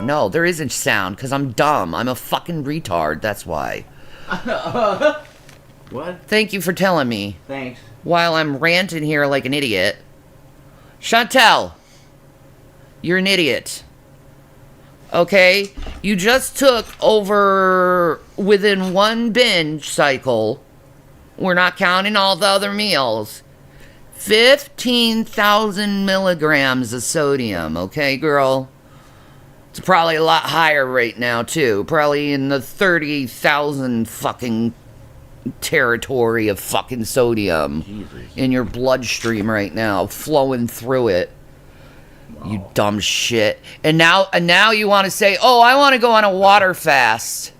No, there isn't sound because I'm dumb. I'm a fucking retard. That's why. What? Thank you for telling me. Thanks. While I'm ranting here like an idiot. Chantel, you're an idiot. Okay? You just took over, within one binge cycle, we're not counting all the other meals, 15,000 milligrams of sodium, okay, girl? It's probably a lot higher right now, too. Probably in the 30,000 fucking territory of fucking sodium. Jesus. In your bloodstream right now, flowing through it. Wow. You dumb shit. And now you want to say, oh, I want to go on a water fast.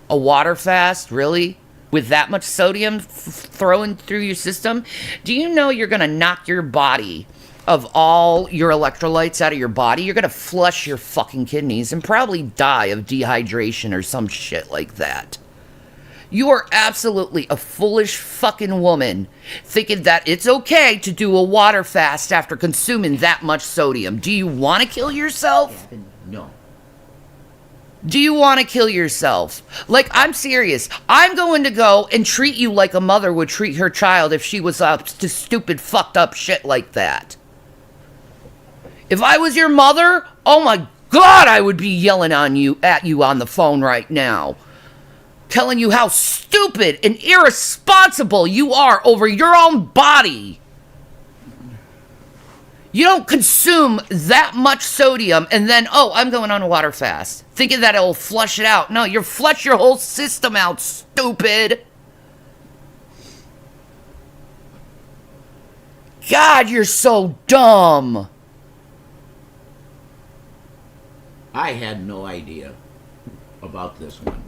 A water fast? Really? With that much sodium throwing through your system? Do you know you're going to knock your body of all your electrolytes out of your body? You're going to flush your fucking kidneys and probably die of dehydration or some shit like that. You are absolutely a foolish fucking woman thinking that it's okay to do a water fast after consuming that much sodium. Do you want to kill yourself? No. Do you want to kill yourself? Like, I'm serious. I'm going to go and treat you like a mother would treat her child if she was up to stupid, fucked up shit like that. If I was your mother, oh my God, I would be yelling at you on the phone right now. Telling you how stupid and irresponsible you are over your own body. You don't consume that much sodium and then, oh, I'm going on a water fast. Thinking that it'll flush it out. No, you'll flush your whole system out, stupid. God, you're so dumb. I had no idea about this one.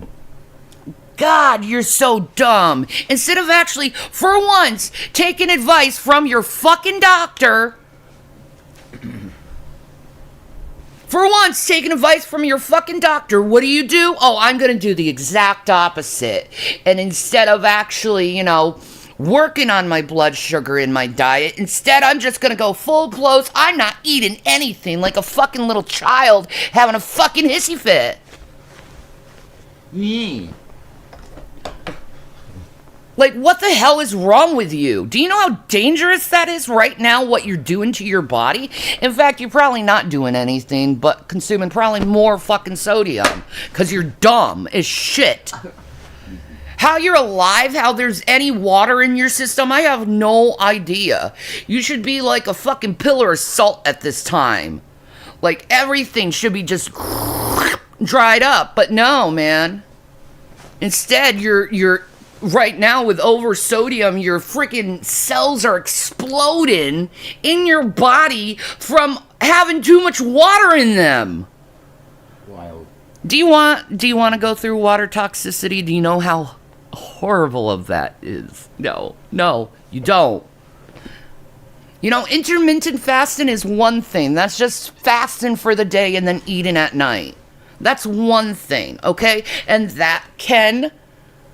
God, you're so dumb. Instead of actually, for once, taking advice from your fucking doctor. For once, taking advice from your fucking doctor, what do? Oh, I'm going to do the exact opposite. And instead of actually, working on my blood sugar in my diet, instead I'm just going to go full blows. I'm not eating anything like a fucking little child having a fucking hissy fit. Me. Like, what the hell is wrong with you? Do you know how dangerous that is right now, what you're doing to your body? In fact, you're probably not doing anything but consuming probably more fucking sodium. Because you're dumb as shit. How you're alive, how there's any water in your system, I have no idea. You should be like a fucking pillar of salt at this time. Like, everything should be just dried up. But no, man. Instead, you're right now with over sodium, your freaking cells are exploding in your body from having too much water in them. Wild. Do you want to go through water toxicity? Do you know how horrible of that is? No, you don't. Intermittent fasting is one thing. That's just fasting for the day and then eating at night. That's one thing, okay? And that can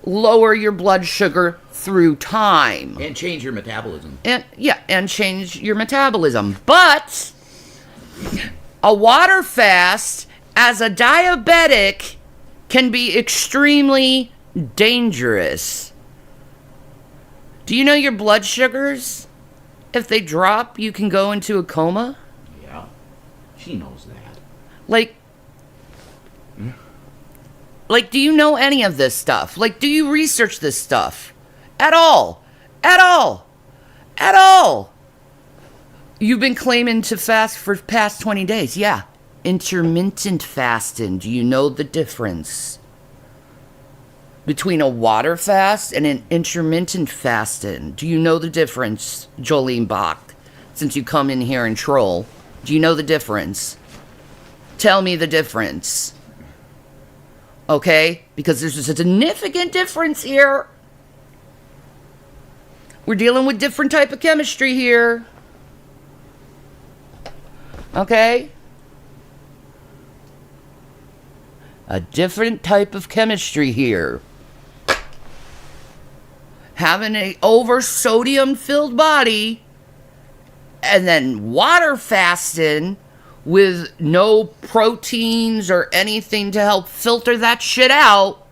lower your blood sugar through time. And change your metabolism. And change your metabolism. But a water fast as a diabetic can be extremely dangerous. Do you know your blood sugars? If they drop, you can go into a coma? Yeah, she knows that. Like, do you know any of this stuff? Like, do you research this stuff? At all? At all? At all? You've been claiming to fast for past 20 days. Yeah. Intermittent fasting. Do you know the difference between a water fast and an intermittent fasting? Do you know the difference, Jolene Bach? Since you come in here and troll. Do you know the difference? Tell me the difference. Okay? Because there's a significant difference here. We're dealing with different type of chemistry here. Okay? A different type of chemistry here. Having an over sodium filled body and then water fasting with no proteins or anything to help filter that shit out,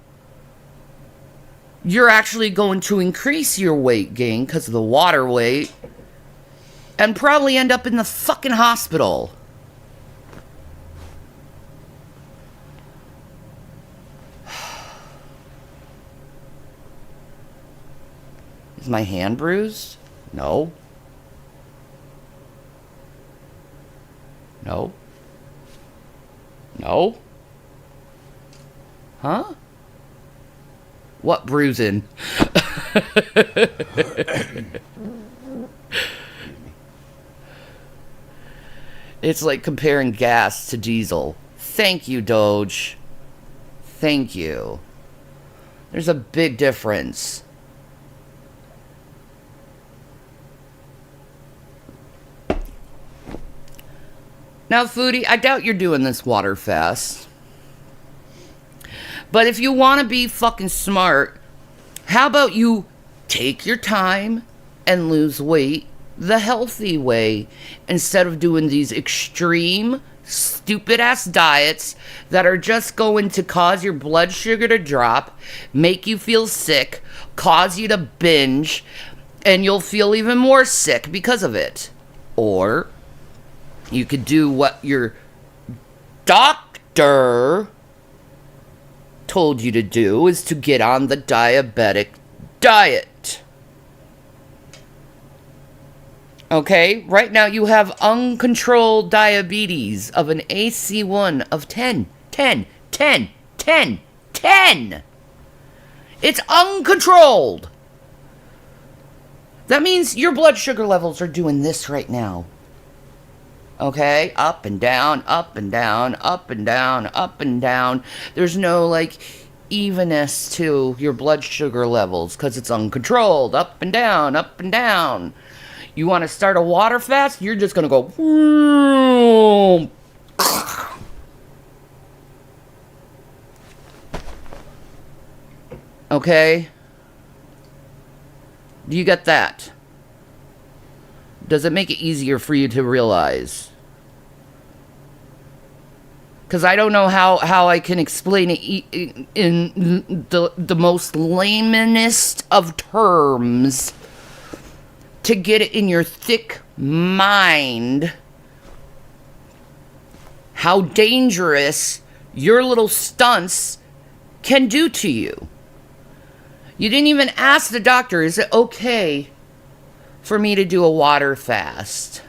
you're actually going to increase your weight gain because of the water weight and probably end up in the fucking hospital. Is my hand bruised? No. No. No. Huh? What bruising? It's like comparing gas to diesel. Thank you, Doge. Thank you. There's a big difference. Now, Foodie, I doubt you're doing this water fast. But if you want to be fucking smart, how about you take your time and lose weight the healthy way instead of doing these extreme, stupid-ass diets that are just going to cause your blood sugar to drop, make you feel sick, cause you to binge, and you'll feel even more sick because of it. Or you could do what your doctor told you to do, is to get on the diabetic diet. Okay? Right now you have uncontrolled diabetes of an AC1 of 10. 10. 10. 10. 10. It's uncontrolled. That means your blood sugar levels are doing this right now. Okay, up and down, up and down, up and down, up and down. There's no, like, evenness to your blood sugar levels because it's uncontrolled. Up and down, up and down. You want to start a water fast? You're just going to go... Okay? Do you get that? Does it make it easier for you to realize? Because I don't know how I can explain it in the most laymanest of terms to get it in your thick mind how dangerous your little stunts can do to you. You didn't even ask the doctor, is it okay for me to do a water fast?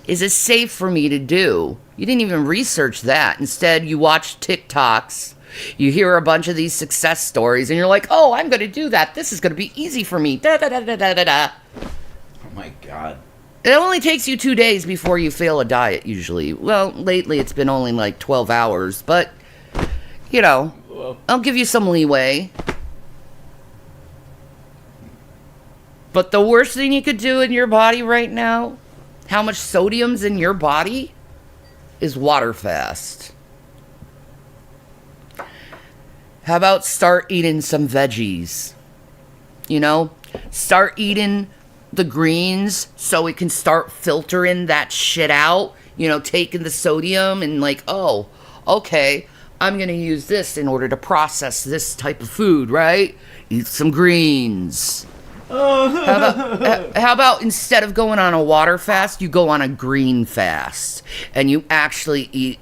Is it safe for me to do? You didn't even research that. Instead, you watch TikToks. You hear a bunch of these success stories, and you're like, oh, I'm going to do that. This is going to be easy for me. Da, da, da, da, da, da, da. Oh, my God. It only takes you 2 days before you fail a diet, usually. Well, lately it's been only like 12 hours, but, you know, I'll give you some leeway. But the worst thing you could do in your body right now, how much sodium's in your body, is water fast. How about start eating some veggies? You know, start eating the greens so it can start filtering that shit out. You know, taking the sodium and like, oh, okay, I'm going to use this in order to process this type of food, right? Eat some greens. How about instead of going on a water fast, you go on a green fast and you actually eat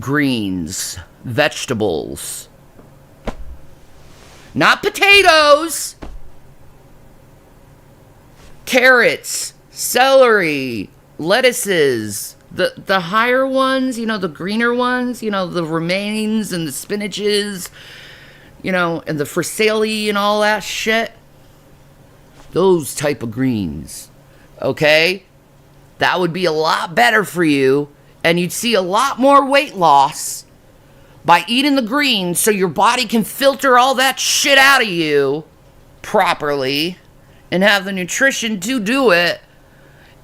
greens, vegetables, not potatoes, carrots, celery, lettuces, the higher ones, you know, the greener ones, you know, the romaines and the spinaches, you know, and the fricassee and all that shit. Those type of greens, okay? That would be a lot better for you, and you'd see a lot more weight loss by eating the greens so your body can filter all that shit out of you properly and have the nutrition to do it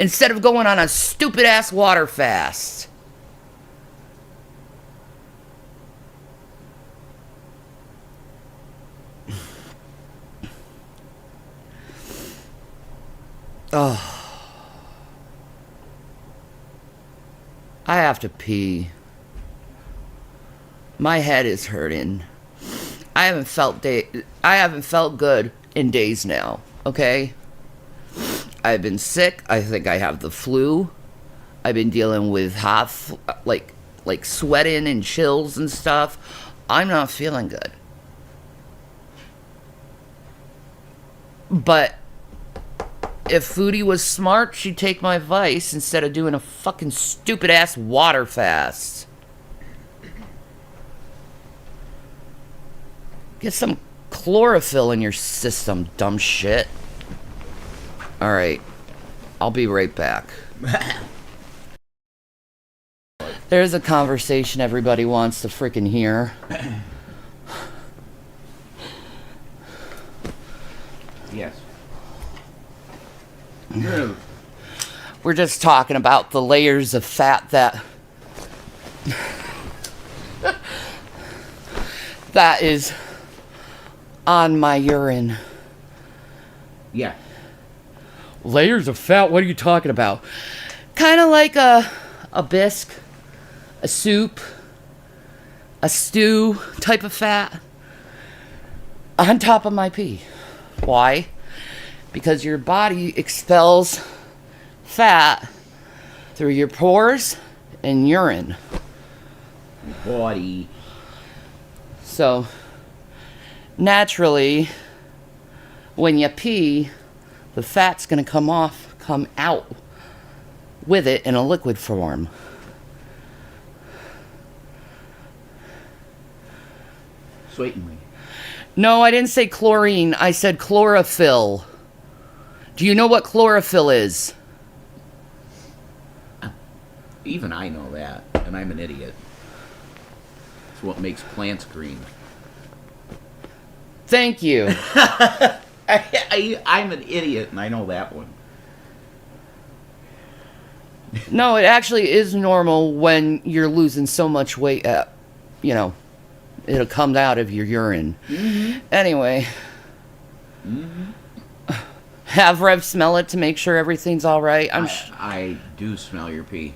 instead of going on a stupid-ass water fast. Oh. I have to pee. My head is hurting. I haven't felt good in days now, okay? I've been sick. I think I have the flu. I've been dealing with like sweating and chills and stuff. I'm not feeling good. But if Foodie was smart, she'd take my advice instead of doing a fucking stupid ass water fast. Get some chlorophyll in your system, dumb shit. Alright. I'll be right back. There's a conversation everybody wants to freaking hear. Yes. We're just talking about the layers of fat that is on my urine. Yeah. Layers of fat? What are you talking about? Kind of like a bisque, a soup, a stew type of fat on top of my pee. Why? Because your body expels fat through your pores and urine. Body. So, naturally, when you pee, the fat's going to come out with it in a liquid form. Certainly. No, I didn't say chlorine. I said chlorophyll. Do you know what chlorophyll is? Even I know that, and I'm an idiot. It's what makes plants green. Thank you. I'm an idiot, and I know that one. No, it actually is normal when you're losing so much weight. It'll come out of your urine. Mm-hmm. Anyway. Mm-hmm. Have Rev smell it to make sure everything's all right. I do smell your pee.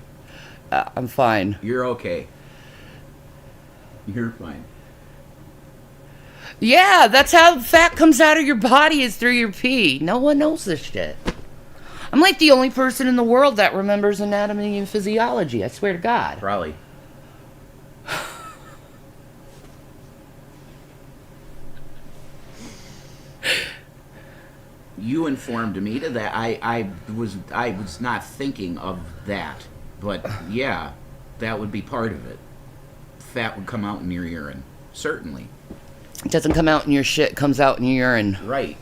I'm fine. You're okay. You're fine. Yeah, that's how fat comes out of your body, is through your pee. No one knows this shit. I'm like the only person in the world that remembers anatomy and physiology. I swear to God. Probably. You informed me to that. I was not thinking of that, but yeah, that would be part of it. Fat would come out in your urine, certainly. It doesn't come out in your shit, it comes out in your urine. Right.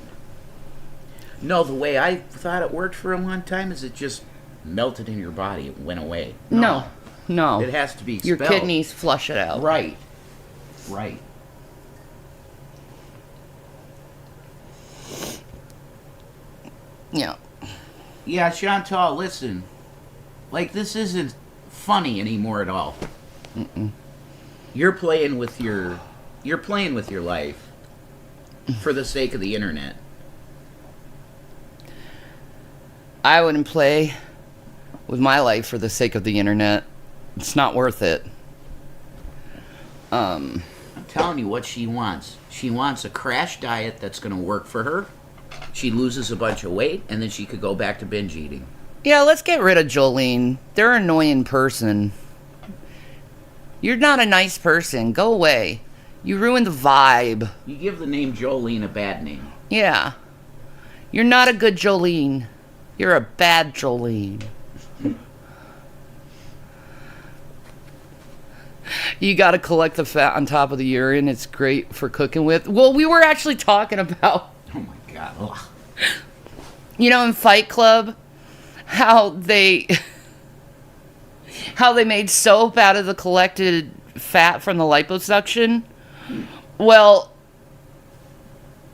No, the way I thought it worked for a long time is it just melted in your body. It went away. No. It has to be expelled. Your kidneys flush it out. Right. Right. Yeah. Yeah, Chantal, listen. Like, this isn't funny anymore at all. Mm-mm. You're playing with your life for the sake of the internet. I wouldn't play with my life for the sake of the internet. It's not worth it. I'm telling you what she wants. She wants a crash diet that's going to work for her. She loses a bunch of weight, and then she could go back to binge eating. Yeah, let's get rid of Jolene. They're an annoying person. You're not a nice person. Go away. You ruined the vibe. You give the name Jolene a bad name. Yeah. You're not a good Jolene. You're a bad Jolene. You gotta collect the fat on top of the urine. It's great for cooking with. Well, we were actually talking about... Oh my God. Ugh. You know, in Fight Club, how they made soap out of the collected fat from the liposuction. Well,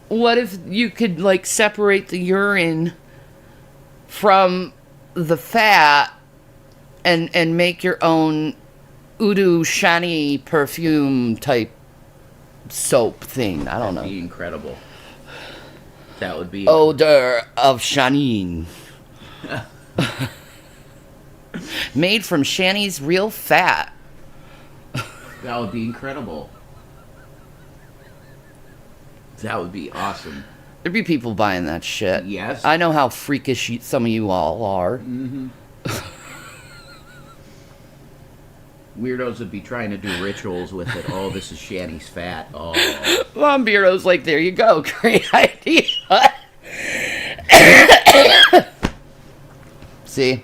what if you could, like, separate the urine from the fat and make your own Shanny perfume type soap thing? I don't know. That'd be incredible. That would be... Odor of Shanny. Made from Shanny's real fat. That would be incredible. That would be awesome. There'd be people buying that shit. Yes. I know how freakish some of you all are. Mm-hmm. Weirdos would be trying to do rituals with it. Oh, this is Shanny's fat. Oh. Mom Bureau's like, there you go. Great idea. See?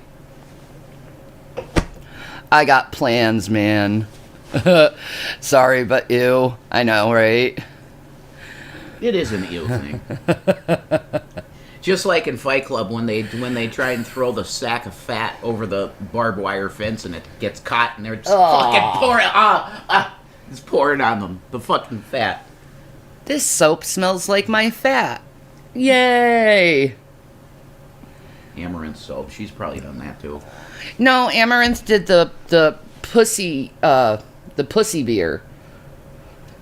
I got plans, man. Sorry, but ew. I know, right? It is an ew thing. Just like in Fight Club when they try and throw the sack of fat over the barbed wire fence and it gets caught and they're just fucking pouring. It's pouring on them. The fucking fat. This soap smells like my fat. Yay! Amaranth soap. She's probably done that too. No, Amaranth did the pussy beer.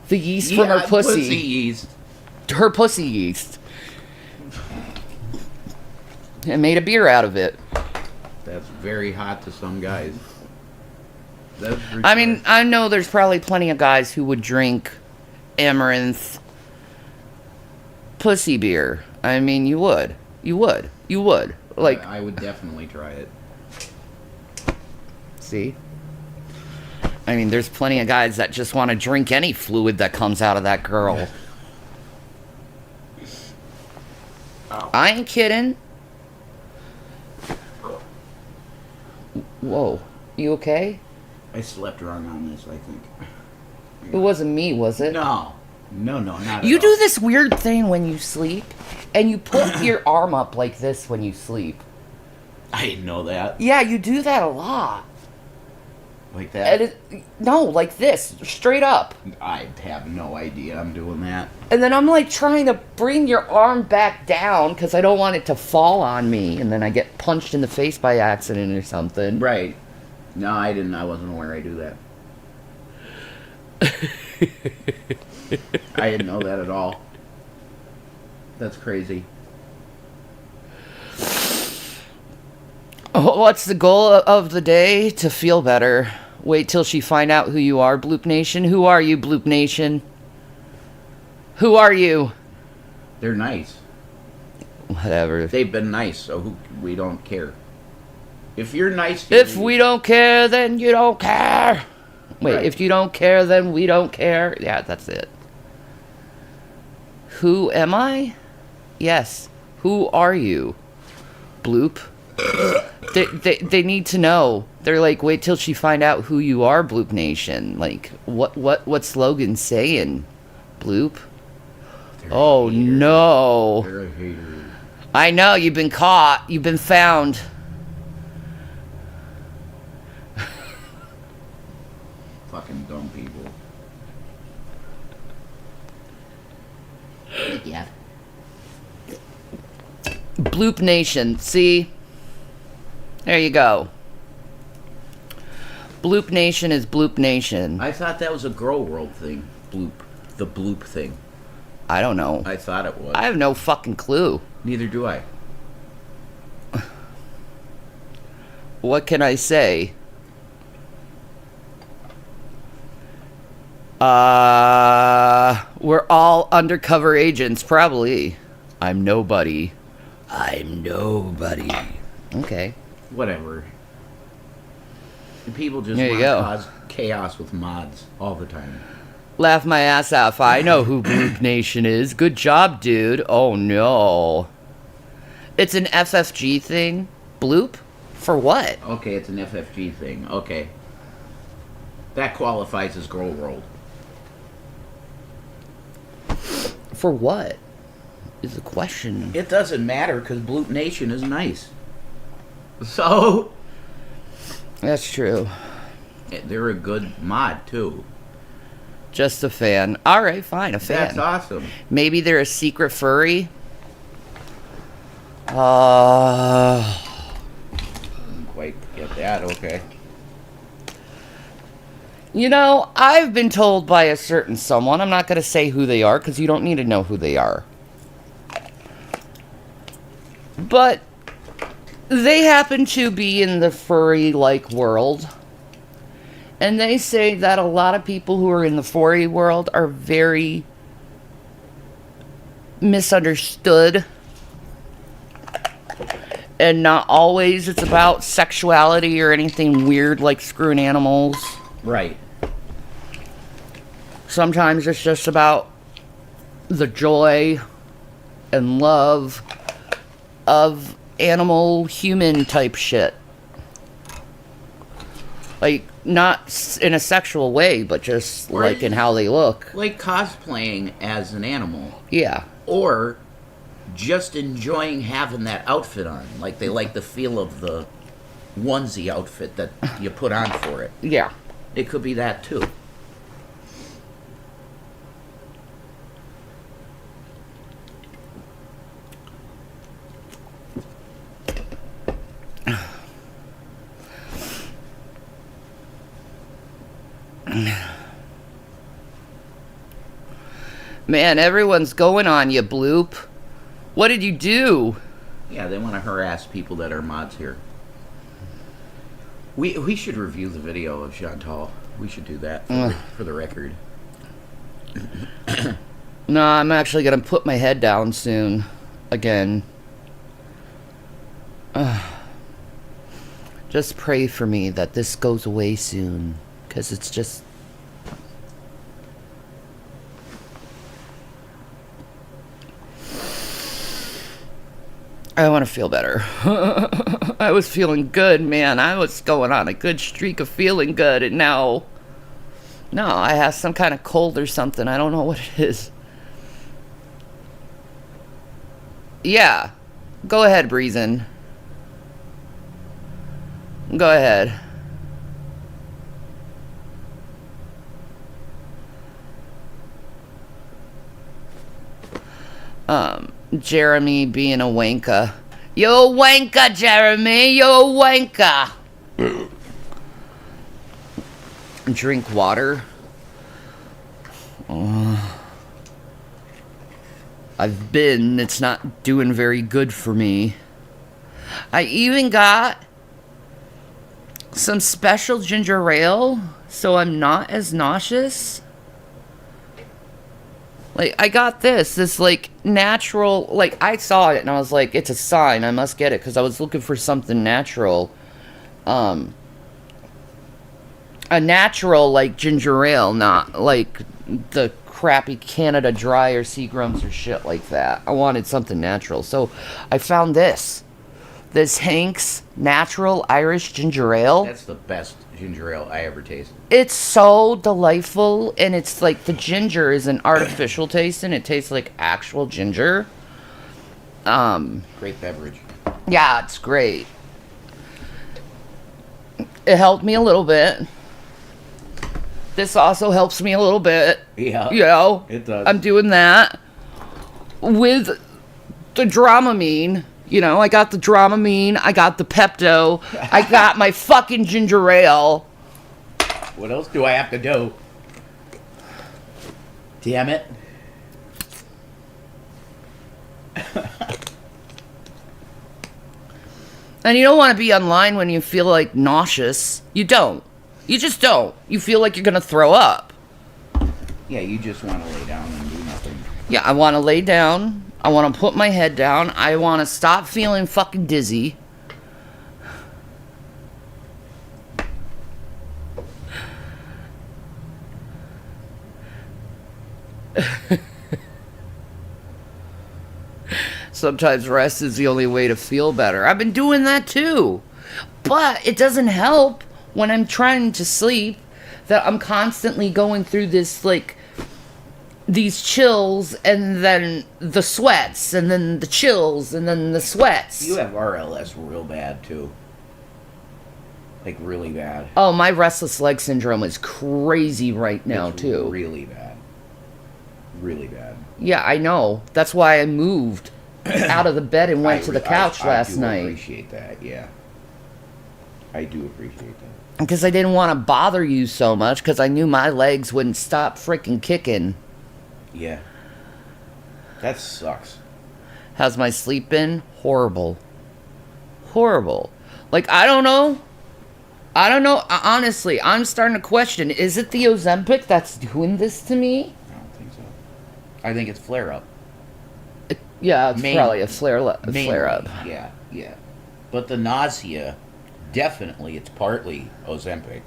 The yeast from her pussy. Pussy yeast. Her pussy yeast. And made a beer out of it. That's very hot to some guys. That's I mean, I know there's probably plenty of guys who would drink Amaranth pussy beer. I mean, you would. Like, I would definitely try it. see? I mean, there's plenty of guys that just want to drink any fluid that comes out of that girl. Oh. I ain't kidding. Whoa. You okay? I slept wrong on this, I think. It wasn't me, was it? No, not at You all. do this weird thing when you sleep, and you put your arm up like this when you sleep. I didn't know that. Yeah, you do that a lot. Like that? And no, like this, straight up. I have no idea I'm doing that. And then I'm like trying to bring your arm back down because I don't want it to fall on me, and then I get punched in the face by accident or something. Right. No, I didn't. I wasn't aware I do that. I didn't know that at all. That's crazy. What's the goal of the day? To feel better. Wait till she find out who you are, Bloop Nation. Who are you, Bloop Nation? Who are you? They're nice. Whatever. They've been nice, so we don't care. If you're nice to If me, we don't care, then you don't care. Wait, Right. if you don't care, then we don't care. Yeah, that's it. Who am I? Yes. Who are you? Bloop. They need to know. They're like, wait till she find out who you are, Bloop Nation. Like, what's Logan saying, Bloop? they're Oh a hater. no. They're a hater. I know, you've been caught. You've been found. Fucking dumb people. Yeah. Bloop Nation. See? There you go. Bloop Nation is Bloop Nation. I thought that was a Grow World thing. Bloop. The bloop thing. I don't know. I thought it was. I have no fucking clue. Neither do I. What can I say? We're all undercover agents, probably. I'm nobody. I'm nobody. Okay. Whatever. And people just There you want go. to cause chaos with mods all the time. Laugh my ass off. I know who Bloop Nation is. Good job, dude. Oh, no. It's an FFG thing? Bloop? For what? Okay, it's an FFG thing. Okay. That qualifies as Grow World. For what? Is the question. It doesn't matter because Bloop Nation is nice. So, That's true. they're a good mod too. Just a fan. Alright, fine, a fan. That's awesome. Maybe they're a secret furry? Didn't quite get that. Okay. You know, I've been told by a certain someone, I'm not going to say who they are because you don't need to know who they are. But They happen to be in the furry-like world. And they say that a lot of people who are in the furry world are very misunderstood. And not always it's about sexuality or anything weird like screwing animals. Right. Sometimes it's just about the joy and love of animal human type shit. Like, not in a sexual way, but just Or like in how they look. Like cosplaying as an animal. Yeah. Or just enjoying having that outfit on. Like they like the feel of the onesie outfit that you put on for it. Yeah. It could be that too. Man, everyone's going on you, Bloop. What did you do? Yeah, they want to harass people that are mods here. We should review the video of Chantal. We should do that for the record. No, I'm actually going to put my head down soon. Again. Just pray for me that this goes away soon. Because it's just... I want to feel better. I was feeling good, man. I was going on a good streak of feeling good, and now... No, I have some kind of cold or something. I don't know what it is. Yeah. Go ahead, Breezin. Go ahead. Jeremy being a wanka. Yo wanka, Jeremy. Yo wanka. Drink water. It's not doing very good for me. I even got some special ginger ale, so I'm not as nauseous. Like, I got this like natural, like I saw it and I was like, it's a sign, I must get it, because I was looking for something natural. A natural, like, ginger ale, not like the crappy Canada Dry or Seagrams or shit like that. I wanted something natural, so I found this Hank's Natural Irish Ginger Ale. That's the best ginger ale I ever tasted. It's so delightful, and it's like the ginger is an artificial taste, and it tastes like actual ginger. Great beverage. Yeah, it's great. It helped me a little bit. This also helps me a little bit. Yeah. You know? It does. I'm doing that. With the Dramamine. You know, I got the Dramamine, I got the Pepto, I got my fucking ginger ale. What else do I have to do? Damn it. And you don't want to be online when you feel like nauseous. You don't. You just don't. You feel like you're going to throw up. Yeah, you just want to lay down and do nothing. Yeah, I want to lay down. I want to put my head down. I want to stop feeling fucking dizzy. Sometimes rest is the only way to feel better. I've been doing that too. But it doesn't help when I'm trying to sleep that I'm constantly going through this, like, these chills and then the sweats and then the chills and then the sweats. You have RLS real bad too. Like really bad. Oh, my restless leg syndrome is crazy right now too. Really bad. Really bad. Yeah, I know. That's why I moved out of the bed and went to the couch last night. I appreciate that, yeah. I do appreciate that. Because I didn't want to bother you so much because I knew my legs wouldn't stop freaking kicking. Yeah. That sucks. How's my sleep been? Horrible. Horrible. Like, I don't know. Honestly, I'm starting to question, is it the Ozempic that's doing this to me? I don't think so. I think it's flare-up. Yeah, it's Mainly. probably a flare-up. Yeah, yeah. But the nausea, definitely, it's partly Ozempic.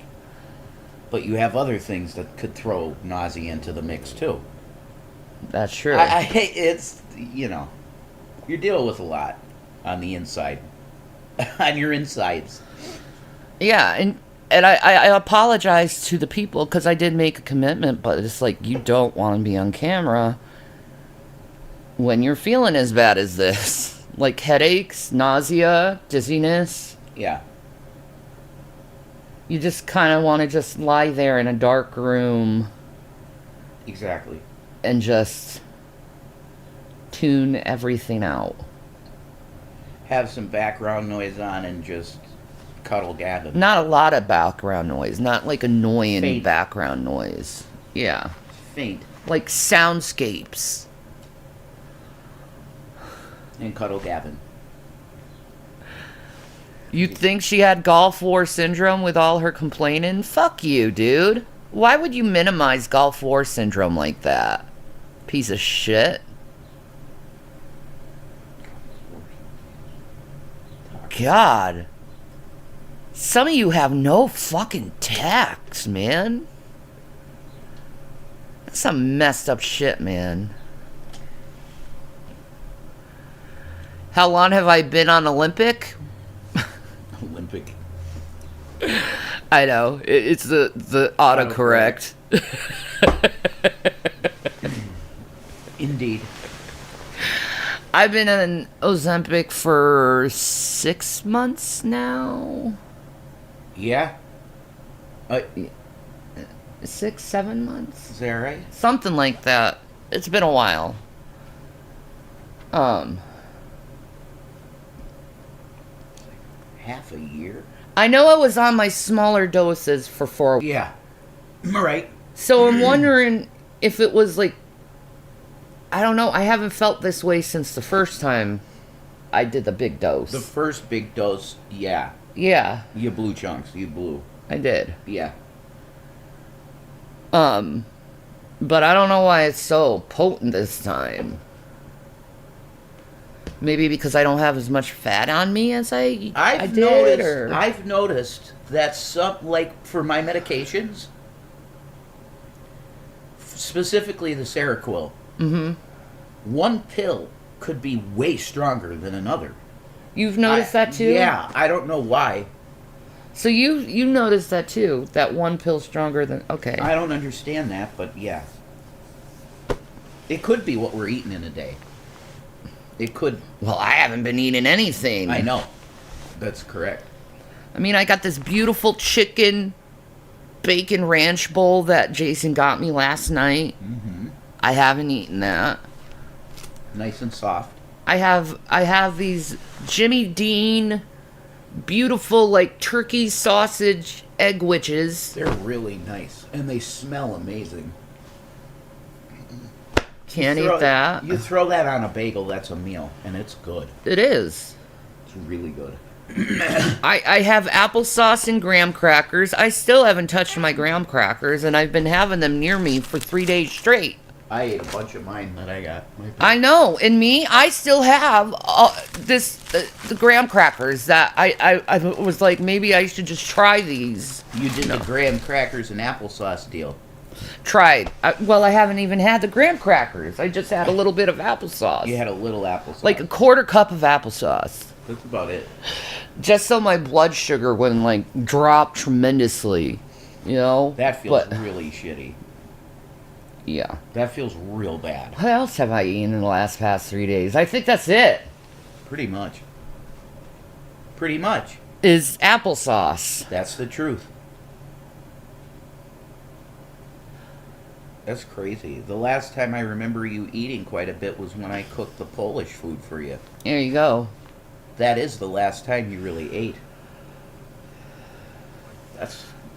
But you have other things that could throw nausea into the mix, too. That's true. It's, you're dealing with a lot on the inside. On your insides. Yeah, and I apologize to the people because I did make a commitment, but it's like, you don't want to be on camera when you're feeling as bad as this. Like headaches, nausea, dizziness. Yeah. You just kind of want to just lie there in a dark room. Exactly. And just tune everything out. Have some background noise on and just cuddle Gavin. Not a lot of background noise. Not like annoying Faint. background noise. Yeah. Faint. Like soundscapes. And cuddle Gavin. You think she had Gulf War syndrome with all her complaining? Fuck you, dude. Why would you minimize Gulf War syndrome like that? Piece of shit. God. Some of you have no fucking tact, man. That's some messed up shit, man. How long have I been on Olympic? Olympic. I know. It's the autocorrect. Indeed. I've been on Ozempic for 6 months now. Yeah? 6, 7 months? Is that right? Something like that. It's been a while. Half a year? I know I was on my smaller doses for 4 weeks. Yeah. Right. So I'm wondering if it was like, I don't know. I haven't felt this way since the first time I did the big dose. The first big dose, yeah. Yeah, You blew chunks. You blew. I did. Yeah. But I don't know why it's so potent this time. Maybe because I don't have as much fat on me as I did, or I've noticed that some, like for my medications, specifically the Seroquel, one pill could be way stronger than another. You've noticed that too? Yeah, I don't know why. So you noticed that too? That one pill stronger than... Okay. I don't understand that, but yeah. It could be what we're eating in a day. It could. Well, I haven't been eating anything. I know. That's correct. I mean, I got this beautiful chicken bacon ranch bowl that Jason got me last night. Mm-hmm. I haven't eaten that. Nice and soft. I have these Jimmy Dean beautiful like turkey sausage egg witches. They're really nice. And they smell amazing. Can't eat that. You throw that on a bagel, that's a meal. And it's good. It is. It's really good. I have applesauce and graham crackers. I still haven't touched my graham crackers, and I've been having them near me for 3 days straight. I ate a bunch of mine that I got. I know. And me, I still have the graham crackers that I was like, maybe I should just try these. You did the graham crackers and applesauce deal. Tried. I haven't even had the graham crackers. I just had a little bit of applesauce. You had a little applesauce. Like a quarter cup of applesauce. That's about it. Just so my blood sugar wouldn't like drop tremendously, you know? That feels really shitty. Yeah. That feels real bad. What else have I eaten in the past 3 days? I think that's it. Pretty much. Pretty much. Is applesauce. That's the truth. That's crazy. The last time I remember you eating quite a bit was when I cooked the Polish food for you. There you go. That is the last time you really ate.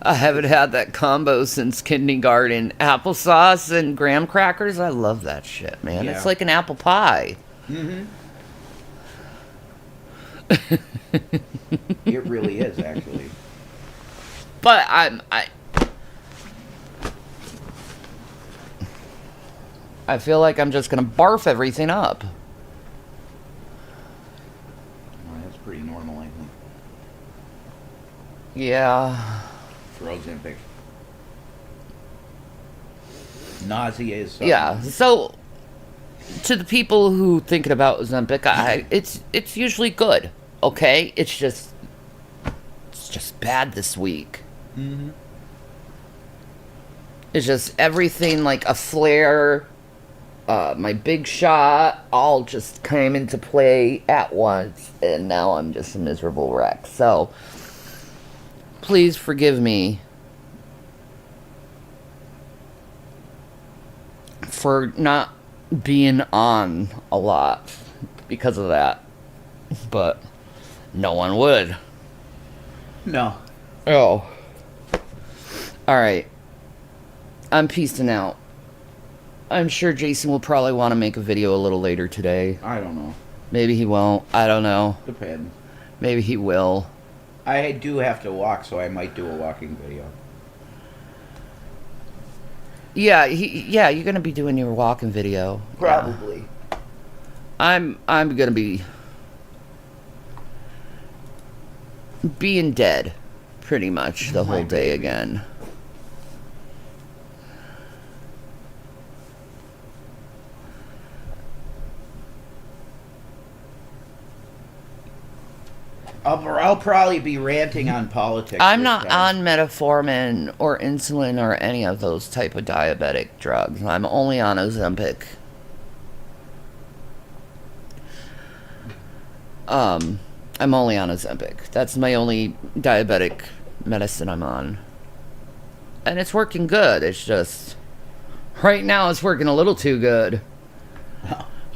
I haven't had that combo since kindergarten. Applesauce and graham crackers. I love that shit, man. Yeah. It's like an apple pie. Mm-hmm. It really is, actually. But I feel like I'm just gonna barf everything up. Well, that's pretty normal, I think. Yeah. For Ozempic. Nausea is something. Yeah. So, to the people who thinking about Ozempic, it's usually good. Okay, it's just bad this week. Mm-hmm. It's just everything like a flare, my big shot, all just came into play at once, and now I'm just a miserable wreck. So, please forgive me for not being on a lot because of that. But no one would. No. Oh. Alright. I'm peacing out. I'm sure Jason will probably want to make a video a little later today. I don't know. Maybe he won't. I don't know. Depends. Maybe he will. I do have to walk, so I might do a walking video. Yeah, you're gonna be doing your walking video. Probably. Yeah. I'm gonna be being dead pretty much the whole day again. I'll probably be ranting on politics. I'm this not time. on metformin or insulin or any of those type of diabetic drugs. I'm only on Ozempic. I'm only on Ozempic. That's my only diabetic medicine I'm on. And it's working good. It's just right now it's working a little too good.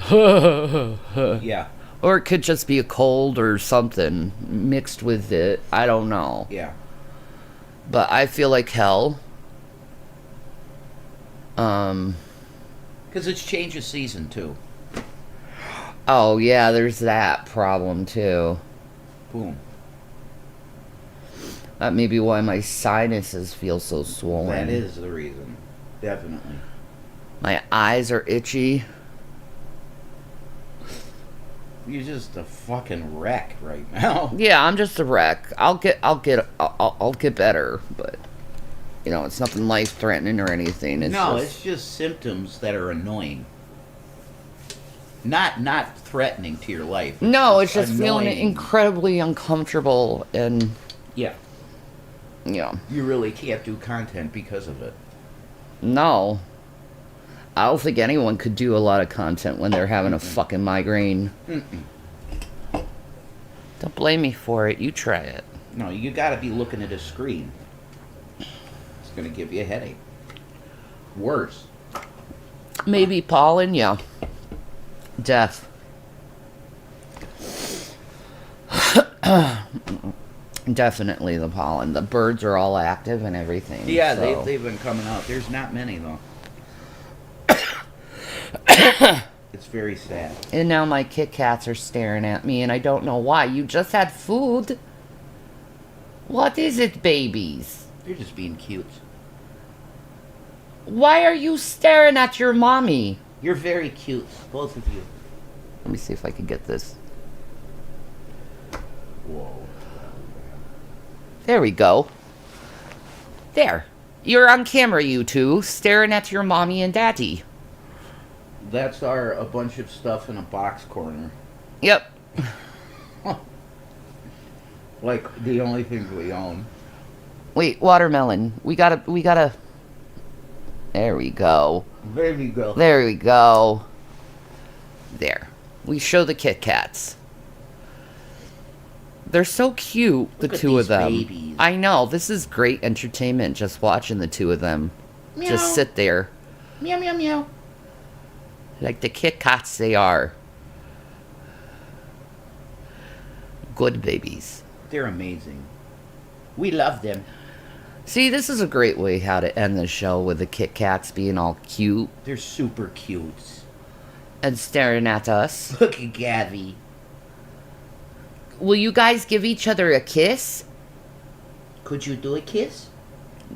Yeah. Or it could just be a cold or something mixed with it. I don't know. Yeah. But I feel like hell. Because it's change of season, too. Oh, yeah, there's that problem, too. Boom. That may be why my sinuses feel so swollen. That is the reason. Definitely. My eyes are itchy. You're just a fucking wreck right now. Yeah, I'm just a wreck. I'll get better, but you know, it's nothing life-threatening or anything. It's just symptoms that are annoying. Not threatening to your life. No, it's just feeling annoying. incredibly uncomfortable, and Yeah. yeah. You really can't do content because of it. No. I don't think anyone could do a lot of content when they're having a fucking migraine. Don't blame me for it. You try it. No, you gotta be looking at a screen. It's gonna give you a headache. Worse. Maybe pollen, yeah. Death. Definitely the pollen. The birds are all active and everything. Yeah, so. they've been coming out. There's not many, though. It's very sad. And now my Kit Kats are staring at me, and I don't know why. You just had food. What is it, babies? They're just being cute. Why are you staring at your mommy? You're very cute, both of you. Let me see if I can get this. Whoa. There we go. There. You're on camera, you two, staring at your mommy and daddy. That's a bunch of stuff in a box corner. Yep. Like, the only things we own. Wait, watermelon. We gotta... There we go. There you go. There we go. There. We show the Kit Kats. They're so cute, Look the at two of these them. babies. I know, this is great entertainment, just watching the two of them. Meow. Just sit there. Meow, meow, meow. Like the Kit Kats they are. Good babies. They're amazing. We love them. See, this is a great way how to end the show with the Kit Kats being all cute They're super cute. and staring at us. Look at Gabby. will you guys give each other a kiss? Could you do a kiss?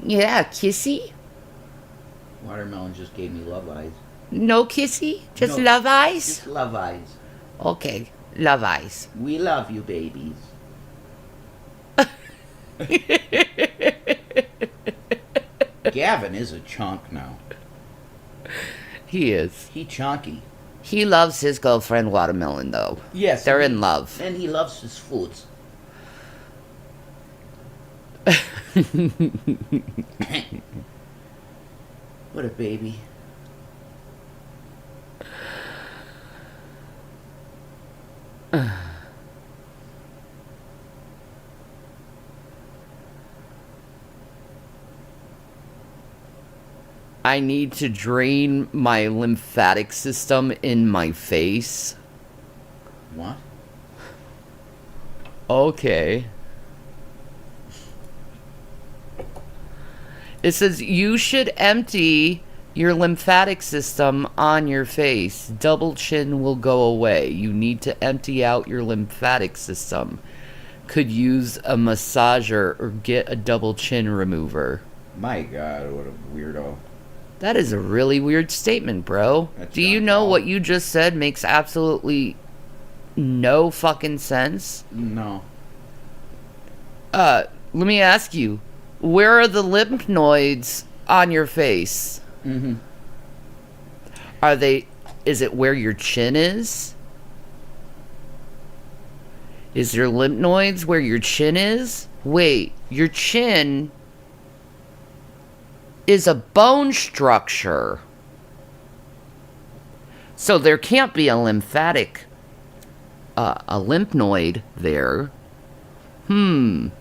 Yeah, kissy? Watermelon just gave me love eyes. No kissy? Just No, love eyes? Just love eyes. Okay, love eyes. We love you, babies. Gavin is a chunk now. He is. He chunky. He loves his girlfriend Watermelon, though. Yes. They're in love. And he loves his foods. What a baby. I need to drain my lymphatic system in my face. What? Okay. It says you should empty your lymphatic system on your face. Double chin will go away. You need to empty out your lymphatic system. Could use a massager or get a double chin remover. My God, what a weirdo. That is a really weird statement, bro. That's Do you not know all. what you just said makes absolutely no fucking sense? No. Let me ask you, where are the lymph nodes on your face? Mm-hmm. Is it where your chin is? Is your lymph nodes where your chin is? Wait, your chin is a bone structure. So there can't be a lymphatic, a lymph node there. Do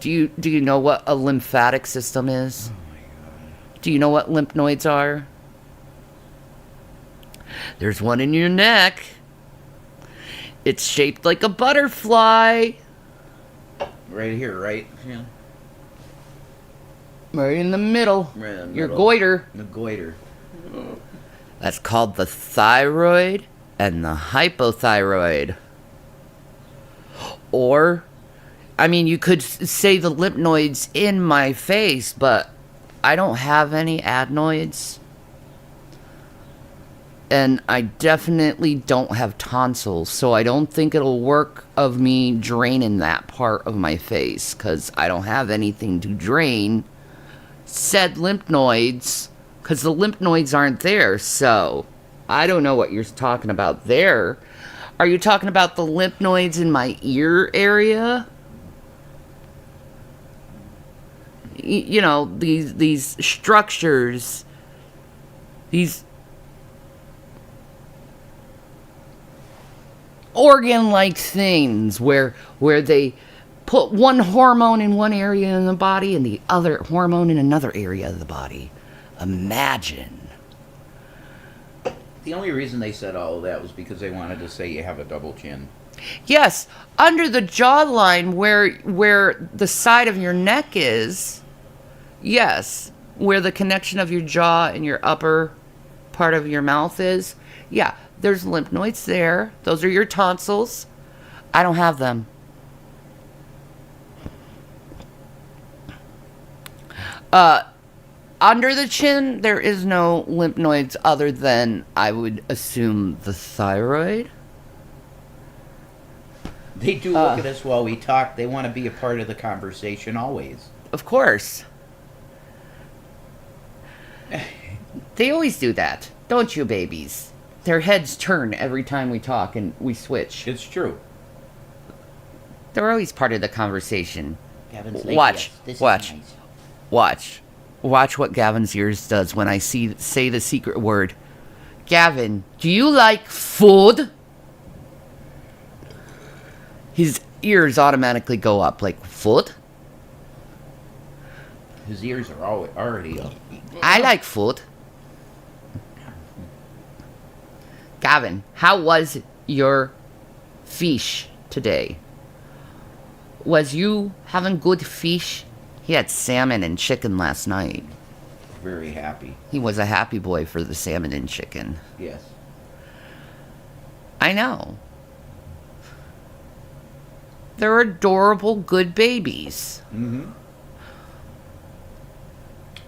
you know what a lymphatic system is? Oh my God. Do you know what lymph nodes are? There's one in your neck. It's shaped like a butterfly. Right here, right? Yeah. Right in the middle. Right in the Your middle. goiter. The goiter. That's called the thyroid and the hypothyroid. Or, I mean, you could say the lymph nodes in my face, but I don't have any adenoids. And I definitely don't have tonsils, so I don't think it'll work of me draining that part of my face, because I don't have anything to drain said lymph nodes, because the lymph nodes aren't there, so I don't know what you're talking about there. Are you talking about the lymph nodes in my ear area? You know, these structures, these organ-like things where they put one hormone in one area in the body and the other hormone in another area of the body. Imagine. The only reason they said all of that was because they wanted to say you have a double chin. Yes, under the jawline where the side of your neck is. Yes, where the connection of your jaw and your upper part of your mouth is. Yeah, there's lymph nodes there. Those are your tonsils. I don't have them. Under the chin, there is no lymph nodes other than, I would assume, the thyroid. They do look at us while we talk. They want to be a part of the conversation always. Of course. They always do that, don't you, babies? Their heads turn every time we talk and we switch. It's true. They're always part of the conversation. Gavin's like, Watch, yes, this is watch, nice. watch what Gavin's ears does when I say the secret word. Gavin, do you like food? His ears automatically go up like, food? His ears are already up. I like food. Gavin, how was your fish today? Was you having good fish? He had salmon and chicken last night. very happy. He was a happy boy for the salmon and chicken. Yes. I know. They're adorable, good babies. Mm-hmm.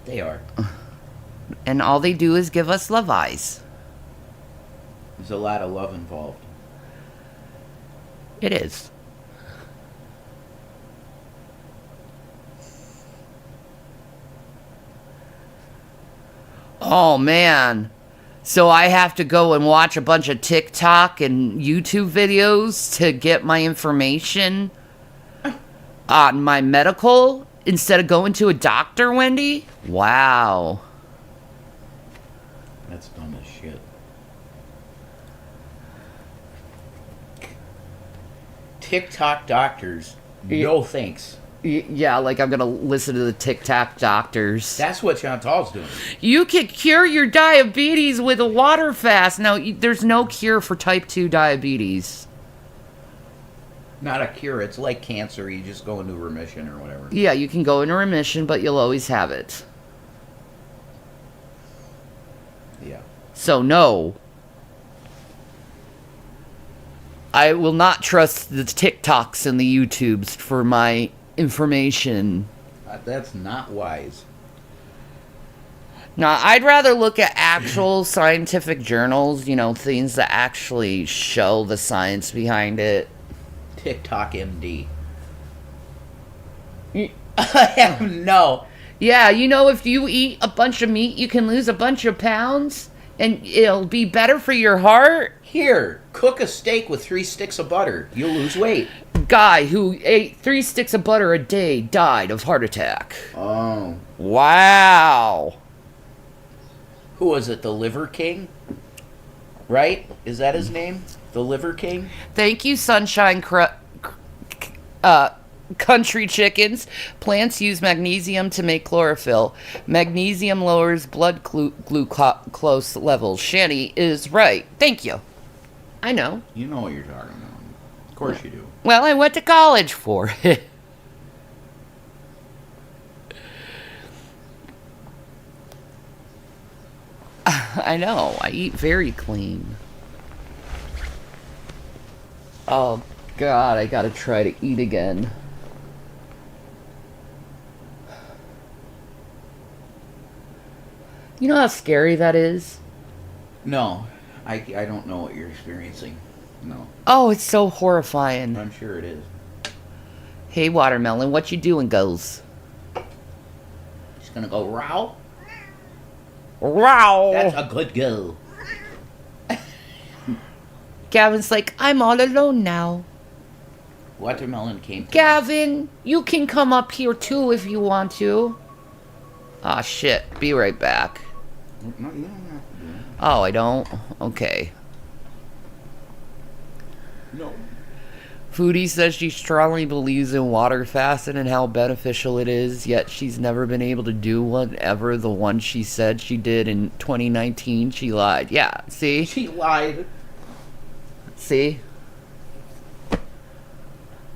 They are. And all they do is give us love eyes. There's a lot of love involved. It is. Oh, man. So I have to go and watch a bunch of TikTok and YouTube videos to get my information on my medical instead of going to a doctor, Wendy? Wow. That's dumb as shit. TikTok doctors, no thanks. Yeah, like I'm going to listen to the TikTok doctors. That's what Chantal's doing. You can cure your diabetes with a water fast. Now, there's no cure for type 2 diabetes. Not a cure. It's like cancer. You just go into remission or whatever. Yeah, you can go into remission, but you'll always have it. Yeah. So, no. I will not trust the TikToks and the YouTubes for my information. That's not wise. Now, I'd rather look at actual scientific journals, you know, things that actually show the science behind it. TikTok MD. No. Yeah, you know, if you eat a bunch of meat, you can lose a bunch of pounds, and it'll be better for your heart. Here, cook a steak with 3 sticks of butter. You'll lose weight. Guy who ate 3 sticks of butter a day died of heart attack. Oh. Wow. Who was it? The Liver King? Right? Is that his name? The Liver King? Thank you, Sunshine Country Chickens. Plants use magnesium to make chlorophyll. Magnesium lowers blood glucose levels. Shanny is right. Thank you. I know. You know what you're talking about. Of course you do. Well, I went to college for it. I know. I eat very clean. Oh, God. I gotta try to eat again. You know how scary that is? No. I don't know what you're experiencing. No. Oh, it's so horrifying. I'm sure it is. Hey, Watermelon, what you doing, goes? She's gonna go row. Wow. That's a good girl. Gavin's like, I'm all alone now. Watermelon came to Gavin, you can come up here too if you want to. Aw, shit. Be right back. No, you don't have to do it. Oh, I don't? Okay. No. Foodie says she strongly believes in water fasting and how beneficial it is, yet she's never been able to do whatever the one she said she did in 2019. She lied. Yeah, see? She lied. See?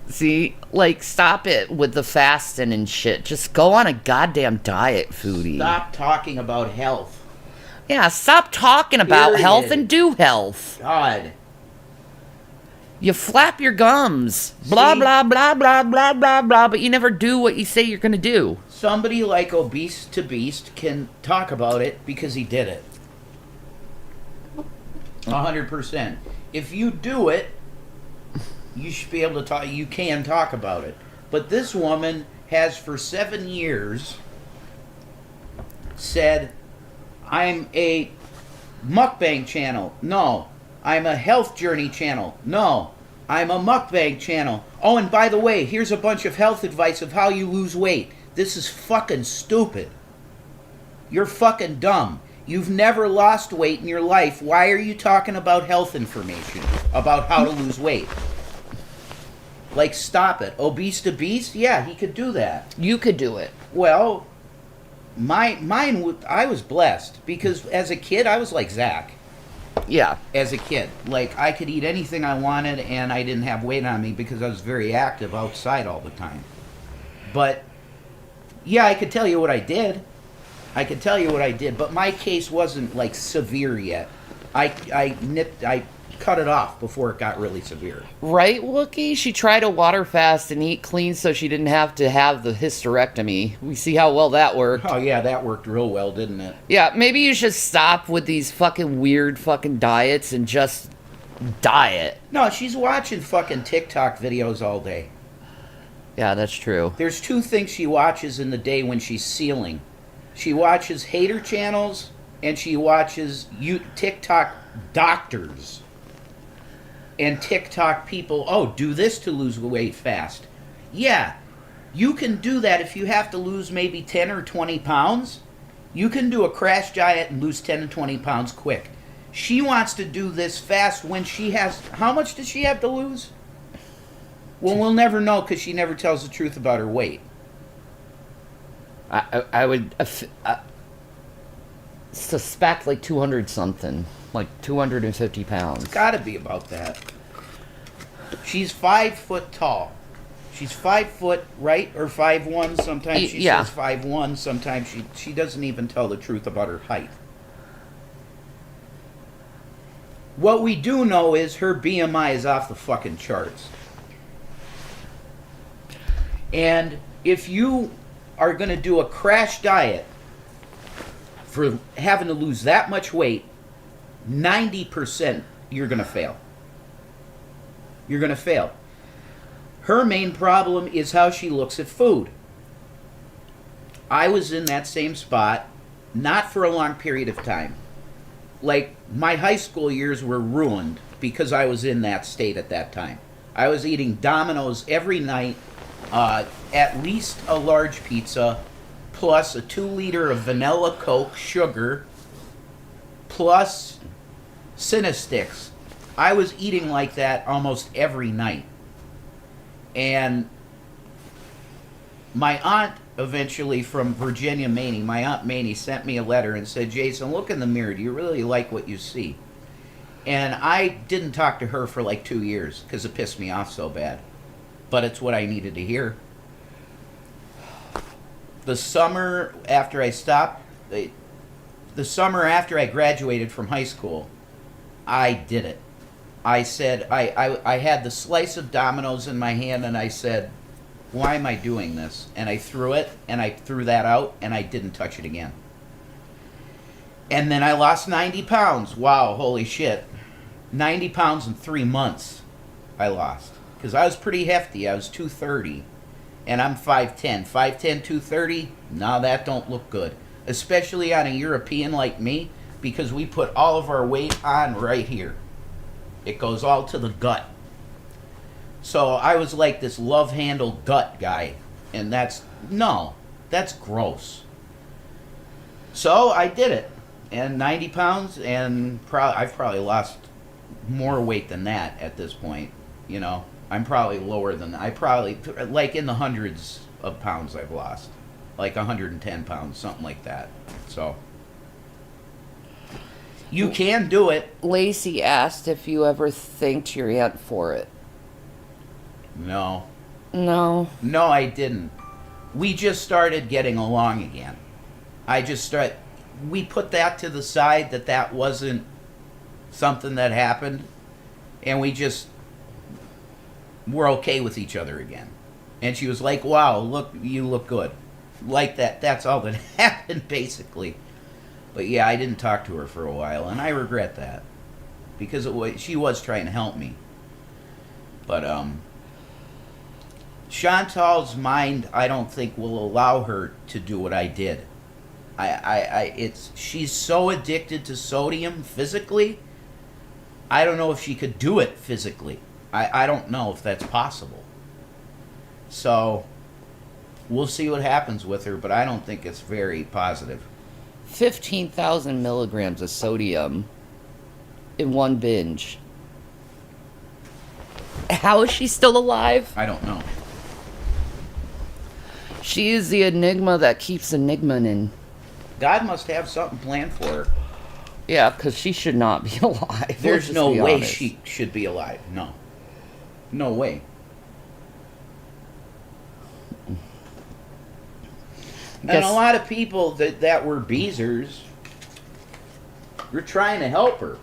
See? Like, stop it with the fasting and shit. Just go on a goddamn diet, Foodie. Stop talking about health. Yeah, stop talking about Period. health and do health. God. You flap your gums. Blah, See? blah, blah, blah, blah, blah, blah, but you never do what you say you're going to do. Somebody like Obese to Beast can talk about it because he did it. 100%. If you do it, you should be able to talk. You can talk about it. But this woman has for 7 years said, I'm a mukbang channel. No. I'm a health journey channel. No. I'm a mukbang channel. Oh, and by the way, here's a bunch of health advice of how you lose weight. This is fucking stupid. You're fucking dumb. You've never lost weight in your life. Why are you talking about health information? About how to lose weight? Like, stop it. Obese to Beast? Yeah, he could do that. You could do it. Well, I was blessed. Because as a kid, I was like Zach. Yeah. As a kid. Like, I could eat anything I wanted, and I didn't have weight on me because I was very active outside all the time. But, yeah, I could tell you what I did. I could tell you what I did, but my case wasn't like severe yet. I cut it off before it got really severe. Right, Wookie? She tried to water fast and eat clean so she didn't have to have the hysterectomy. We see how well that worked. Oh yeah, that worked real well, didn't it? Yeah, maybe you should stop with these fucking weird fucking diets and just diet. No, she's watching fucking TikTok videos all day. Yeah, that's true. There's two things she watches in the day when she's sealing. She watches hater channels and she watches TikTok doctors and TikTok people. Oh, do this to lose weight fast. Yeah, you can do that if you have to lose maybe 10 or 20 pounds. You can do a crash diet and lose 10 to 20 pounds quick. She wants to do this fast when she has... How much does she have to lose? Well, we'll never know because she never tells the truth about her weight. I would suspect like 200 something. Like 250 pounds. It's got to be about that. She's 5 foot tall. She's 5 foot, right? Or 5'1". Sometimes she says 5'1". Sometimes she doesn't even tell the truth about her height. What we do know is her BMI is off the fucking charts. And if you are going to do a crash diet for having to lose that much weight, 90% you're going to fail. You're going to fail. Her main problem is how she looks at food. I was in that same spot, not for a long period of time. Like, my high school years were ruined because I was in that state at that time. I was eating Domino's every night, at least a large pizza, plus a 2-liter of vanilla Coke, sugar, plus Cinesticks. I was eating like that almost every night. And my aunt eventually, from Virginia, Maney, my Aunt Maney sent me a letter and said, Jason, look in the mirror. Do you really like what you see? And I didn't talk to her for like 2 years because it pissed me off so bad. But it's what I needed to hear. The summer after I stopped, the summer after I graduated from high school, I did it. I said, I had the slice of Domino's in my hand and I said, why am I doing this? And I threw it, and I threw that out, and I didn't touch it again. And then I lost 90 pounds. Wow, holy shit. 90 pounds in 3 months I lost. Because I was pretty hefty. I was 230. And I'm 5'10". 5'10", 230? No, that don't look good. Especially on a European like me, because we put all of our weight on right here. It goes all to the gut. So I was like this love-handle gut guy. And that's gross. So I did it. And 90 pounds, and I've probably lost more weight than that at this point. You know, I'm probably lower than that. I probably, like in the hundreds of pounds I've lost. Like 110 pounds, something like that. So you can do it. Lacey asked if you ever thanked your aunt for it. No. No. No, I didn't. We just started getting along again. We put that to the side, that wasn't something that happened, and we're okay with each other again. And she was like, wow, look, you look good. Like that. That's all that happened, basically. But yeah, I didn't talk to her for a while, and I regret that. Because she was trying to help me. But, Chantal's mind, I don't think, will allow her to do what I did. She's so addicted to sodium physically. I don't know if she could do it physically. I don't know if that's possible. So we'll see what happens with her, but I don't think it's very positive. 15,000 milligrams of sodium in one binge. How is she still alive? I don't know. She is the enigma that keeps enigmaing. God must have something planned for her. Yeah, because she should not be alive. There's no way she should be alive. No. No way. And a lot of people that were beezers were trying to help her.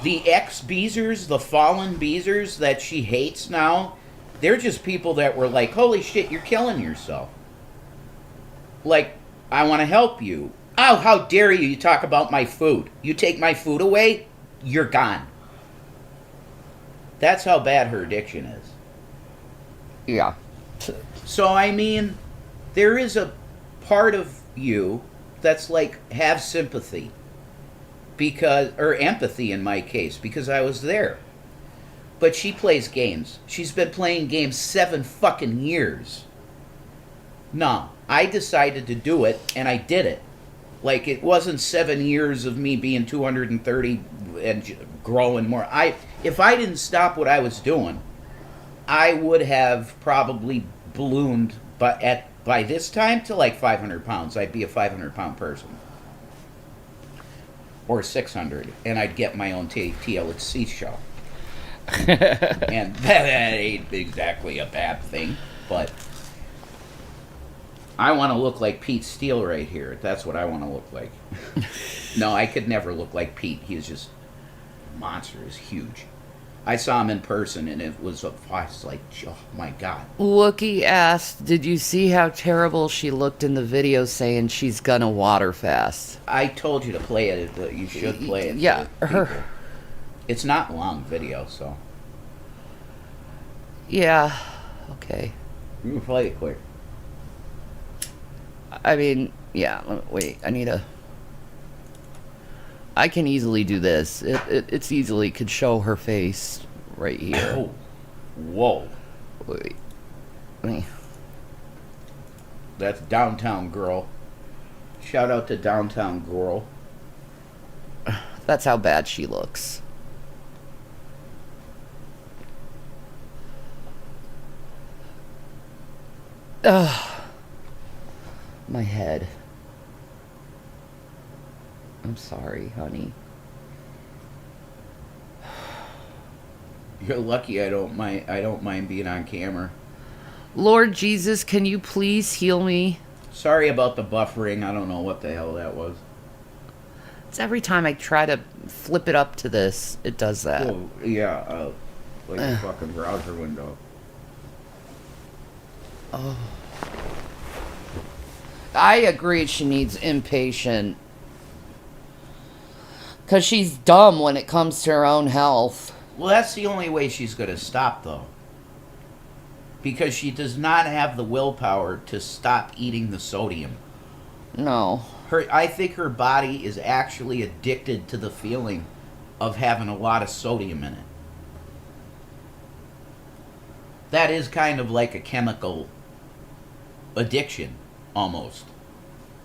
The ex-beezers, the fallen beezers that she hates now, they're just people that were like, holy shit, you're killing yourself. Like, I want to help you. Oh, how dare you talk about my food. You take my food away, you're gone. That's how bad her addiction is. Yeah. So, I mean, there is a part of you that's like, have sympathy. Or empathy in my case, because I was there. But she plays games. She's been playing games 7 fucking years. No, I decided to do it, and I did it. Like, it wasn't 7 years of me being 230 and growing more. If I didn't stop what I was doing, I would have probably ballooned by this time to like 500 pounds. I'd be a 500-pound person. Or 600, and I'd get my own TLC show. And that ain't exactly a bad thing, but I want to look like Pete Steele right here. That's what I want to look like. No, I could never look like Pete. He is just a monster. He's huge. I saw him in person, and it was like, oh my God. Wookie asked, did you see how terrible she looked in the video saying she's gonna water fast? I told you to play it. You should play it. Yeah. It's not a long video, so. Yeah. Okay. You can play it quick. I mean, yeah. Wait, I can easily do this. It's easily could show her face right here. Oh. Whoa. Wait. That's Downtown Girl. Shout out to Downtown Girl. That's how bad she looks. Ugh. My head. I'm sorry, honey. You're lucky I don't mind being on camera. Lord Jesus, can you please heal me? Sorry about the buffering. I don't know what the hell that was. It's every time I try to flip it up to this, it does that. Oh, yeah, like a fucking browser window. Oh. I agree she needs inpatient. Because she's dumb when it comes to her own health. Well, that's the only way she's going to stop, though. Because she does not have the willpower to stop eating the sodium. No. I think her body is actually addicted to the feeling of having a lot of sodium in it. That is kind of like a chemical addiction, almost.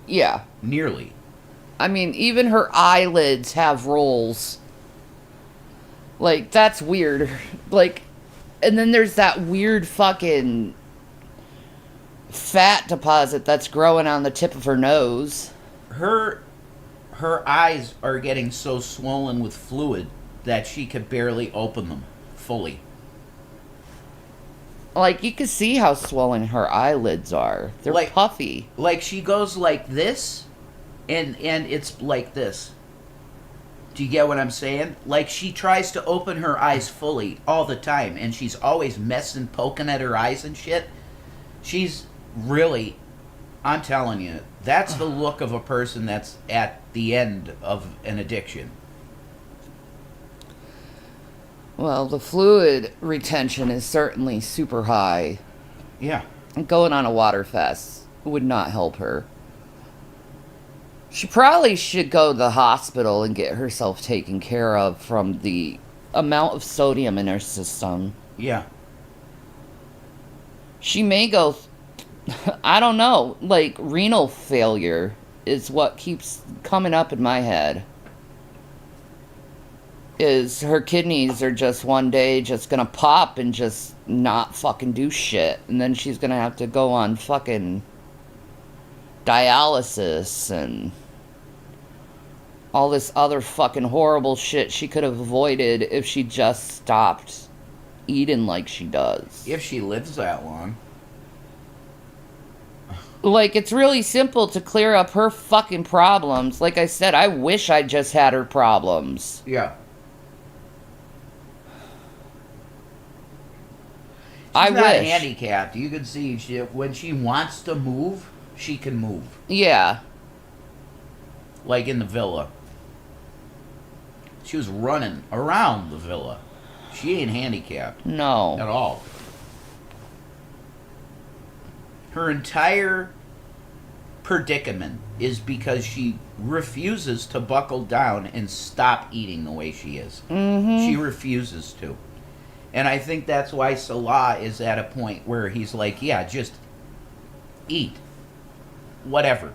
Yeah. Nearly. I mean, even her eyelids have rolls. Like, that's weird. Like, and then there's that weird fucking fat deposit that's growing on the tip of her nose. Her eyes are getting so swollen with fluid that she could barely open them fully. Like, you can see how swollen her eyelids are. They're like, puffy. Like, she goes like this, and it's like this. Do you get what I'm saying? Like, she tries to open her eyes fully all the time, and she's always messing, poking at her eyes and shit. She's really, I'm telling you, that's the look of a person that's at the end of an addiction. Well, the fluid retention is certainly super high. Yeah. Going on a water fast would not help her. She probably should go to the hospital and get herself taken care of from the amount of sodium in her system. Yeah. She may go, I don't know, like renal failure is what keeps coming up in my head. Is her kidneys are just one day just gonna pop and just not fucking do shit. And then she's gonna have to go on fucking dialysis and all this other fucking horrible shit she could have avoided if she just stopped eating like she does. If she lives that long. Like, it's really simple to clear up her fucking problems. Like I said, I wish I just had her problems. Yeah. I She's not wish. handicapped. You can see when she wants to move, she can move. Yeah. Like in the villa. She was running around the villa. She ain't handicapped No. at all. Her entire predicament is because she refuses to buckle down and stop eating the way she is. Mm-hmm. She refuses to. And I think that's why Salah is at a point where he's like, yeah, just eat. Whatever.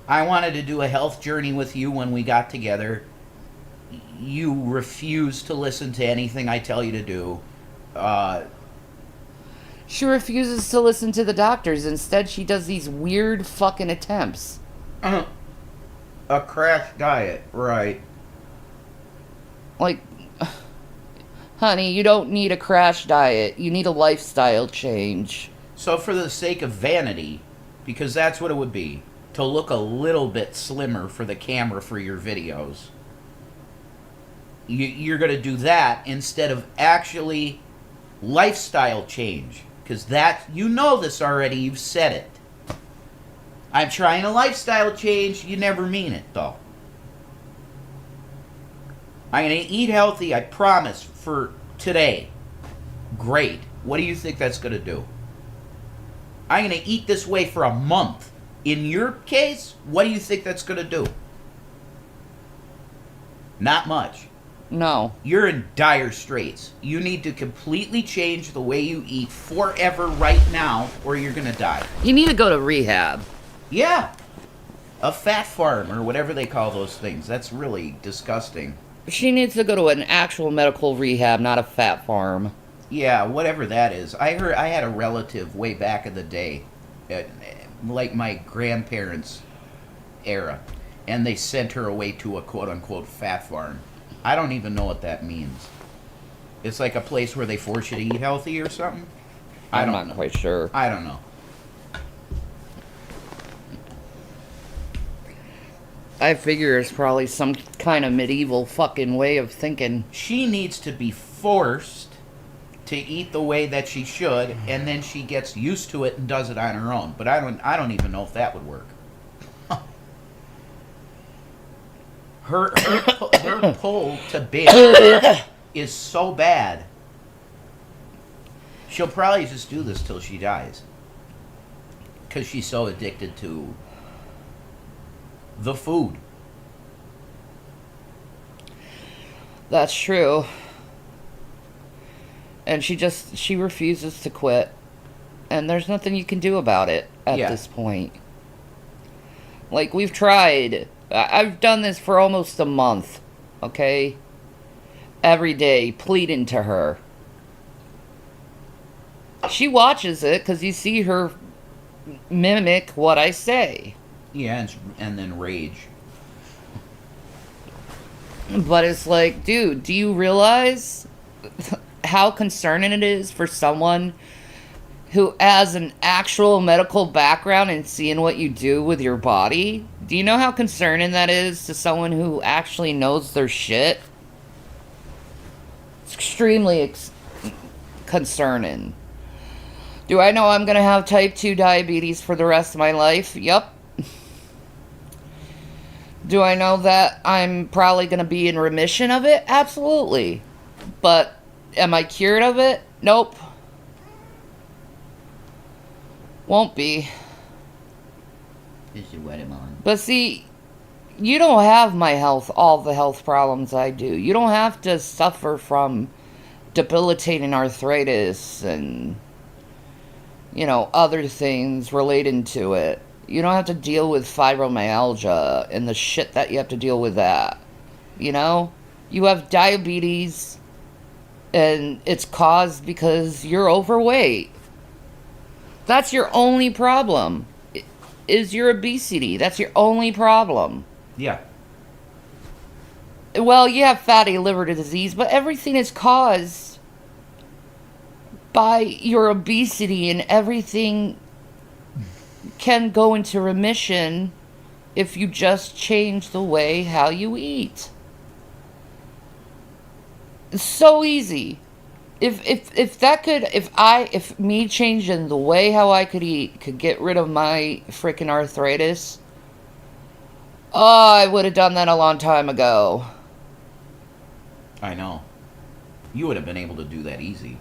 I wanted to do a health journey with you when we got together. You refuse to listen to anything I tell you to do. She refuses to listen to the doctors. Instead, she does these weird fucking attempts. A crash diet, right. Like, honey, you don't need a crash diet. You need a lifestyle change. So for the sake of vanity, because that's what it would be, to look a little bit slimmer for the camera for your videos, you're going to do that instead of actually lifestyle change. Because that, you know this already, you've said it. I'm trying a lifestyle change, you never mean it though. I'm going to eat healthy, I promise, for today. Great. What do you think that's going to do? I'm going to eat this way for a month. In your case, what do you think that's going to do? Not much. No. You're in dire straits. You need to completely change the way you eat forever right now, or you're going to die. You need to go to rehab. Yeah. A fat farm, or whatever they call those things. That's really disgusting. She needs to go to an actual medical rehab, not a fat farm. Yeah, whatever that is. I had a relative way back in the day, like my grandparents' era, and they sent her away to a quote-unquote fat farm. I don't even know what that means. It's like a place where they force you to eat healthy or something? I'm not quite sure. I don't know. I figure it's probably some kind of medieval fucking way of thinking. She needs to be forced to eat the way that she should, and then she gets used to it and does it on her own. But I don't even know if that would work. Her pull to binge is so bad. She'll probably just do this till she dies. Because she's so addicted to the food. That's true. And she refuses to quit. And there's nothing you can do about it at this point. Like, we've tried. I've done this for almost a month. Okay? Every day, pleading to her. She watches it because you see her mimic what I say. Yeah, and then rage. But it's like, dude, do you realize how concerning it is for someone who has an actual medical background and seeing what you do with your body? Do you know how concerning that is to someone who actually knows their shit? It's extremely concerning. Do I know I'm going to have type 2 diabetes for the rest of my life? Yup. Do I know that I'm probably going to be in remission of it? Absolutely. But am I cured of it? Nope. Won't be. This is what I'm on. But see, you don't have my health, all the health problems I do. You don't have to suffer from debilitating arthritis and, other things relating to it. You don't have to deal with fibromyalgia and the shit that you have to deal with that. You have diabetes and it's caused because you're overweight. That's your only problem, is your obesity. That's your only problem. Yeah. Well, you have fatty liver disease, but everything is caused by your obesity, and everything can go into remission if you just change the way how you eat. It's so easy. If me changing the way how I could eat could get rid of my freaking arthritis, oh, I would have done that a long time ago. I know. You would have been able to do that easy.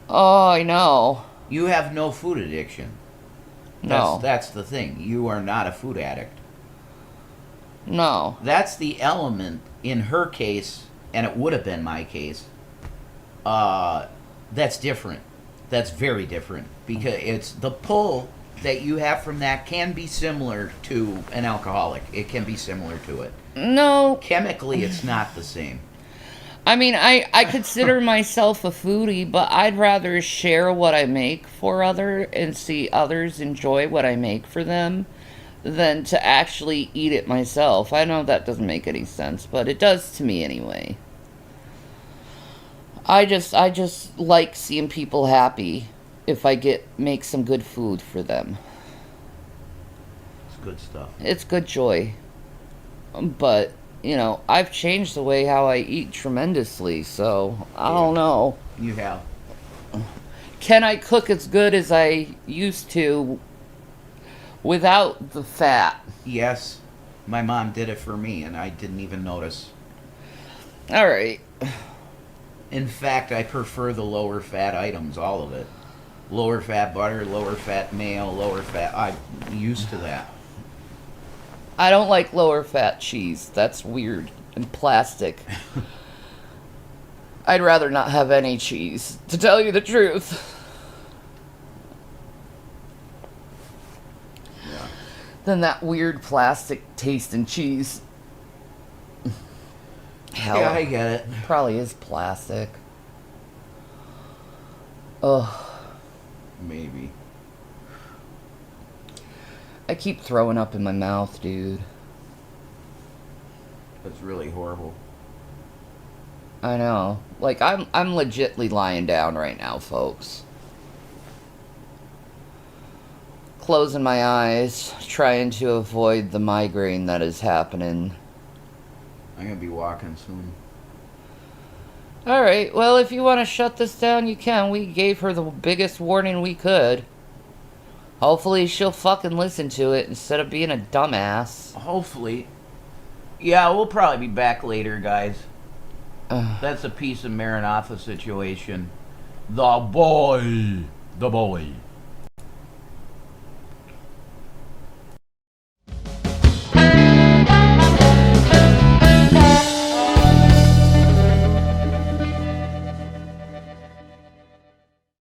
Oh, I know. You have no food addiction. No. That's the thing. You are not a food addict. No. That's the element in her case, and it would have been my case. That's different. That's very different, because it's the pull that you have from that can be similar to an alcoholic. It can be similar to it. No. Chemically, it's not the same. I mean, I consider myself a foodie, but I'd rather share what I make for others and see others enjoy what I make for them than to actually eat it myself. I know that doesn't make any sense, but it does to me anyway. I just like seeing people happy if I make some good food for them. It's good stuff. It's good joy. But, I've changed the way how I eat tremendously, so I don't know. You have. Can I cook as good as I used to without the fat? Yes. My mom did it for me, and I didn't even notice. All right. In fact, I prefer the lower fat items, all of it. Lower fat butter, lower fat mayo, lower fat... I'm used to that. I don't like lower fat cheese. That's weird and plastic. I'd rather not have any cheese, to tell you the truth. Yeah. Than that weird plastic tasting cheese. Hell, Yeah, I get it. probably is plastic. Ugh. Maybe. I keep throwing up in my mouth, dude. That's really horrible. I know. Like, I'm legitly lying down right now, folks. Closing my eyes, trying to avoid the migraine that is happening. I'm going to be walking soon. Alright, well, if you want to shut this down, you can. We gave her the biggest warning we could. Hopefully she'll fucking listen to it instead of being a dumbass. Hopefully. Yeah, we'll probably be back later, guys. That's a piece of Maranatha situation. The boy.